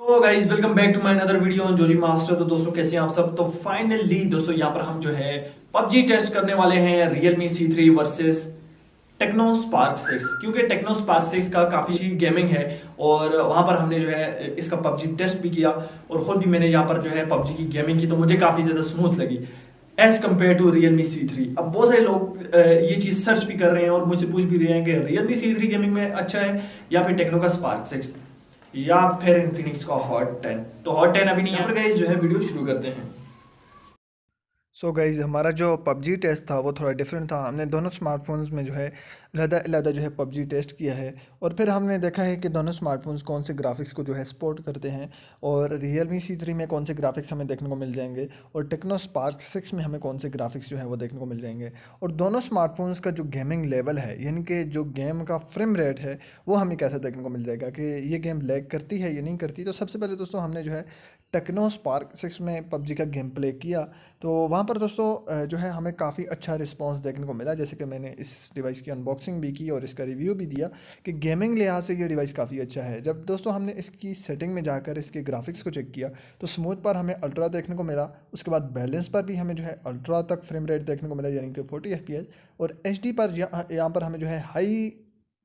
तो guys welcome back to my another video on Joji master. तो दोस्तों कैसे हैं आप सब। तो फाइनली दोस्तों यहाँ पर हम जो है पबजी टेस्ट करने वाले हैं Realme C3 versus Tecno Spark 6, क्योंकि टेक्नो स्पार्क 6 का काफ़ी अच्छी गेमिंग है और वहाँ पर हमने जो है इसका पबजी टेस्ट भी किया और ख़ुद भी मैंने यहाँ पर जो है पबजी की गेमिंग की, तो मुझे काफ़ी ज़्यादा स्मूथ लगी as compare to Realme C3। अब बहुत सारे लोग ये चीज़ सर्च भी कर रहे हैं और मुझसे पूछ भी रहे हैं कि Realme C3 गेमिंग में अच्छा है या फिर टेक्नो का स्पार्क 6 या फिर इन्फिनिक्स का हॉट 10। तो हॉट 10 अभी नहीं है। यहाँ पर गाइस जो है वीडियो शुरू करते हैं। सो गाइज हमारा जो पबजी टेस्ट था वो थोड़ा डिफरेंट था। हमने दोनों स्मार्टफोन्स में जो है अलग-अलग जो है पबजी टेस्ट किया है और फिर हमने देखा है कि दोनों स्मार्टफोन्स कौन से ग्राफिक्स को जो है सपोर्ट करते हैं और Realme C3 में कौन से ग्राफिक्स हमें देखने को मिल जाएंगे और टेक्नो स्पार्क 6 में हमें कौन से ग्राफिक्स जो है वो देखने को मिल जाएंगे। और दोनों स्मार्टफोन्स का जो गेमिंग लेवल है यानी कि जो गेम का फ्रेम रेट है वो हमें कैसे देखने को मिल जाएगा कि ये गेम लैग करती है या नहीं करती। तो सबसे पहले दोस्तों हमने जो है टेक्नो स्पार्क 6 में पबजी का गेम प्ले किया, तो वहाँ पर दोस्तों जो है हमें काफ़ी अच्छा रिस्पांस देखने को मिला। जैसे कि मैंने इस डिवाइस की अनबॉक्सिंग भी की और इसका रिव्यू भी दिया कि गेमिंग लिहाज से ये डिवाइस काफ़ी अच्छा है। जब दोस्तों हमने इसकी सेटिंग में जाकर इसके ग्राफिक्स को चेक किया तो स्मूथ पर हमें अल्ट्रा देखने को मिला, उसके बाद बैलेंस पर भी हमें जो है अल्ट्रा तक फ्रेम रेट देखने को मिला यानी कि 40 FPS, और एच पर यहाँ पर हमें जो है हाई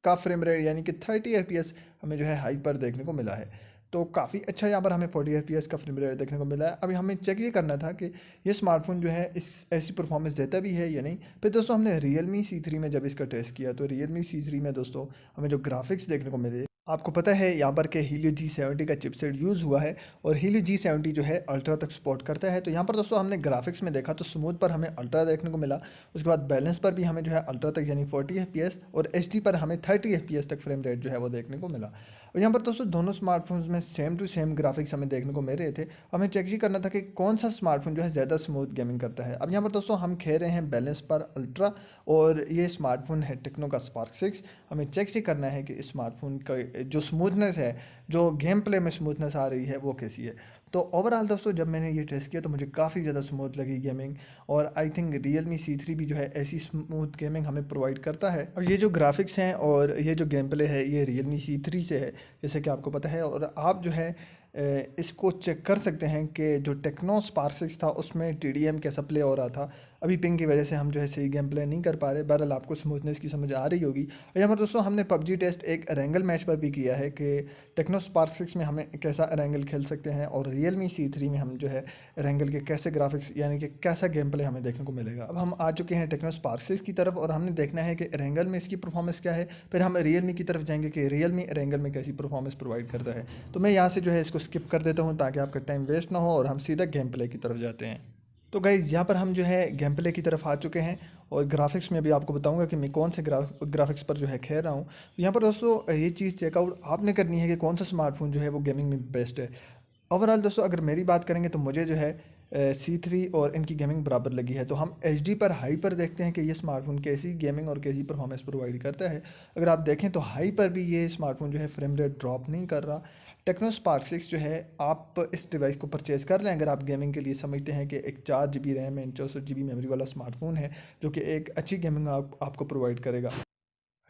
का फ्रेम रेट यानी कि 30 FPS हमें जो है हाई पर देखने को मिला है। तो काफ़ी अच्छा यहाँ पर हमें 40 FPS का फ्रेम रेट देखने को मिला है। अभी हमें चेक ये करना था कि ये स्मार्टफोन जो है इस ऐसी परफॉर्मेंस देता भी है या नहीं। फिर दोस्तों हमने Realme C3 में जब इसका टेस्ट किया तो Realme C3 में दोस्तों हमें जो ग्राफिक्स देखने को मिले, आपको पता है यहाँ पर के Helio G70 का चिपसेट यूज़ हुआ है और Helio G70 जो है अल्ट्रा तक सपोर्ट करता है। तो यहाँ पर दोस्तों हमने ग्राफिक्स में देखा तो स्मूथ पर हमें अल्ट्रा देखने को मिला, उसके बाद बैलेंस पर भी हमें जो है अल्ट्रा तक यानी 40 FPS और एच पर हमें 30 FPS तक फ्रेम रेट जो है वो देखने को मिला। और यहाँ पर दोस्तों दोनों स्मार्टफोन्स में सेम टू सेम ग्राफिक्स हमें देखने को मिल रहे थे। हमें चेक ही करना था कि कौन सा स्मार्टफोन जो है ज़्यादा स्मूथ गेमिंग करता है। अब यहाँ पर दोस्तों हम खेल रहे हैं बैलेंस पर अल्ट्रा और ये स्मार्टफोन है टेक्नो का स्पार्क 6। हमें चेक ही करना है कि इस स्मार्टफोन का जो स्मूथनेस है, जो गेम प्ले में स्मूथनेस आ रही है वो कैसी है। तो ओवरऑल दोस्तों जब मैंने ये टेस्ट किया तो मुझे काफ़ी ज़्यादा स्मूथ लगी गेमिंग और आई थिंक Realme C3 भी जो है ऐसी स्मूथ गेमिंग हमें प्रोवाइड करता है। और ये जो ग्राफिक्स हैं और ये जो गेम प्ले है ये Realme C3 से है, जैसे कि आपको पता है। और आप जो है इसको चेक कर सकते हैं कि जो टेक्नो स्पार्क 6 था उसमें TDM कैसा प्ले हो रहा था। अभी पिंग की वजह से हम जो है सही गेम प्ले नहीं कर पा रहे। बहरहाल आपको स्मूथनेस की समझ आ रही होगी। और यहाँ पर दोस्तों हमने पबजी टेस्ट एक रैंगल मैच पर भी किया है कि टेक्नो स्पार्क 6 में हमें कैसा रैंगल खेल सकते हैं और Realme C3 में हम जो है रैंगल के कैसे ग्राफिक्स यानी कि कैसा गेम प्ले हमें देखने को मिलेगा। अब हम आ चुके हैं टेक्नो स्पार्क 6 की तरफ और हमने देखना है कि रैंगल में इसकी परफॉर्मेंस क्या है। फिर हम Realme की तरफ जाएंगे कि Realme रैंगल में कैसी परफॉर्मेंस प्रोवाइड करता है। तो मैं यहाँ से जो है इसको स्किप कर देता हूँ ताकि आपका टाइम वेस्ट ना हो और हम सीधा गेम प्ले की तरफ जाते हैं। तो गाइज यहाँ पर हम जो है गेम प्ले की तरफ आ चुके हैं और ग्राफिक्स में भी आपको बताऊंगा कि मैं कौन से ग्राफिक्स पर जो है खेल रहा हूँ। तो यहाँ पर दोस्तों ये चीज़ चेकआउट आपने करनी है कि कौन सा स्मार्टफोन जो है वो गेमिंग में बेस्ट है। ओवरऑल दोस्तों अगर मेरी बात करेंगे तो मुझे जो है C3 और इनकी गेमिंग बराबर लगी है। तो हम HD पर हाई पर देखते हैं कि ये स्मार्टफोन कैसी गेमिंग और कैसी परफॉर्मेंस प्रोवाइड करता है। अगर आप देखें तो हाई पर भी ये स्मार्टफोन जो है फ्रेम रेट ड्रॉप नहीं कर रहा। टेक्नो स्पार्क 6 जो है आप इस डिवाइस को परचेज़ कर लें अगर आप गेमिंग के लिए समझते हैं कि एक 4 GB RAM and 64 GB memory वाला स्मार्टफोन है जो कि एक अच्छी गेमिंग आपको प्रोवाइड करेगा।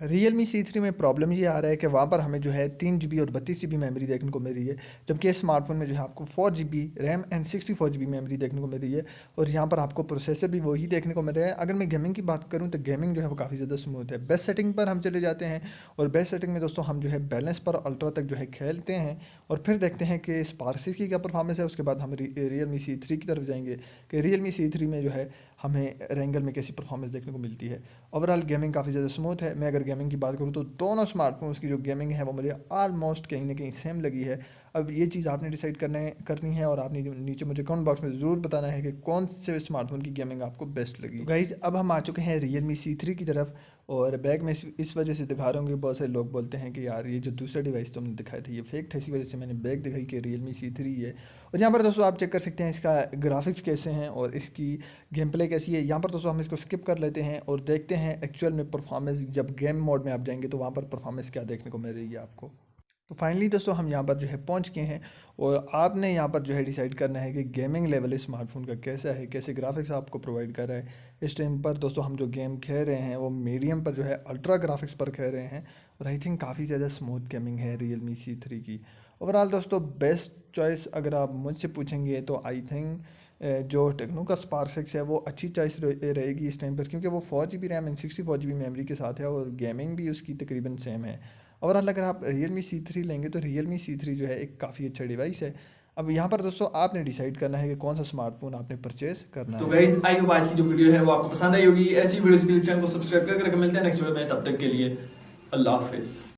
Realme C3 में प्रॉब्लम ये आ रहा है कि वहाँ पर हमें जो है 3 GB और 32 GB मेमोरी देखने को मिल रही है, जबकि इस स्मार्टफोन में जो है आपको 4 GB RAM and 64 GB memory देखने को मिल रही है और यहाँ पर आपको प्रोसेसर भी वही देखने को मिल रहा है। अगर मैं गेमिंग की बात करूँ तो गेमिंग जो है वो काफ़ी ज़्यादा स्मूथ है। बेस्ट सेटिंग पर हम चले जाते हैं और बेस्ट सेटिंग में दोस्तों हम जो है बैलेंस पर अल्ट्रा तक जो है खेलते हैं और फिर देखते हैं कि स्पार्क 6 की क्या परफॉर्मेंस है। उसके बाद हम Realme C3 की तरफ जाएंगे कि Realme C3 में जो है हमें रैंगल में कैसी परफॉर्मेंस देखने को मिलती है। ओवरऑल गेमिंग काफ़ी ज़्यादा स्मूथ है। मैं अगर गेमिंग की बात करूँ तो दोनों स्मार्टफोन्स की जो गेमिंग है वो मुझे ऑलमोस्ट कहीं ना कहीं सेम लगी है। अब ये चीज़ आपने डिसाइड करनी है और आपने नीचे मुझे कमेंट बॉक्स में ज़रूर बताना है कि कौन से स्मार्टफोन की गेमिंग आपको बेस्ट लगी। तो गाइज अब हम आ चुके हैं Realme C3 की तरफ और बैग में इस वजह से दिखा रहा हूँ कि बहुत सारे लोग बोलते हैं कि यार ये जो दूसरा डिवाइस तुमने दिखाया था ये फेक था, इसी वजह से मैंने बैग दिखाई कि Realme C3 है। और यहाँ पर दोस्तों आप चेक कर सकते हैं इसका ग्राफिक्स कैसे हैं और इसकी गेम प्ले कैसी है। यहाँ पर दोस्तों हम इसको स्किप कर लेते हैं और देखते हैं एक्चुअल में परफॉर्मेंस जब गेम मोड में आप जाएंगे तो वहाँ पर परफॉर्मेंस क्या देखने को मिल रही है आपको। तो फाइनली दोस्तों हम यहाँ पर जो है पहुँच गए हैं और आपने यहाँ पर जो है डिसाइड करना है कि गेमिंग लेवल इस स्मार्टफोन का कैसा है, कैसे ग्राफिक्स आपको प्रोवाइड कर रहा है। इस टाइम पर दोस्तों हम जो गेम खेल रहे हैं वो मीडियम पर जो है अल्ट्रा ग्राफिक्स पर खेल रहे हैं और आई थिंक काफ़ी ज़्यादा स्मूथ गेमिंग है Realme C3 की। ओवरऑल दोस्तों बेस्ट चॉइस अगर आप मुझसे पूछेंगे तो आई थिंक जो टेक्नो का स्पार्क 6 है वो अच्छी चॉइस रहेगी इस टाइम पर, क्योंकि वो 4 GB RAM and 64 GB memory के साथ है और गेमिंग भी उसकी तकरीबन सेम है। ओवरऑल अगर आप Realme C3 लेंगे तो Realme C3 जो है एक काफ़ी अच्छा डिवाइस है। अब यहाँ पर दोस्तों आपने डिसाइड करना है कि कौन सा स्मार्टफोन आपने परचेज करना तो है। गाइज आई होप आज की जो वीडियो है वो आपको पसंद आई होगी। ऐसी वीडियोस के लिए चैनल को सब्सक्राइब करके मिलते हैं नेक्स्ट वीडियो में, तब तक के लिए अल्लाह हाफिज।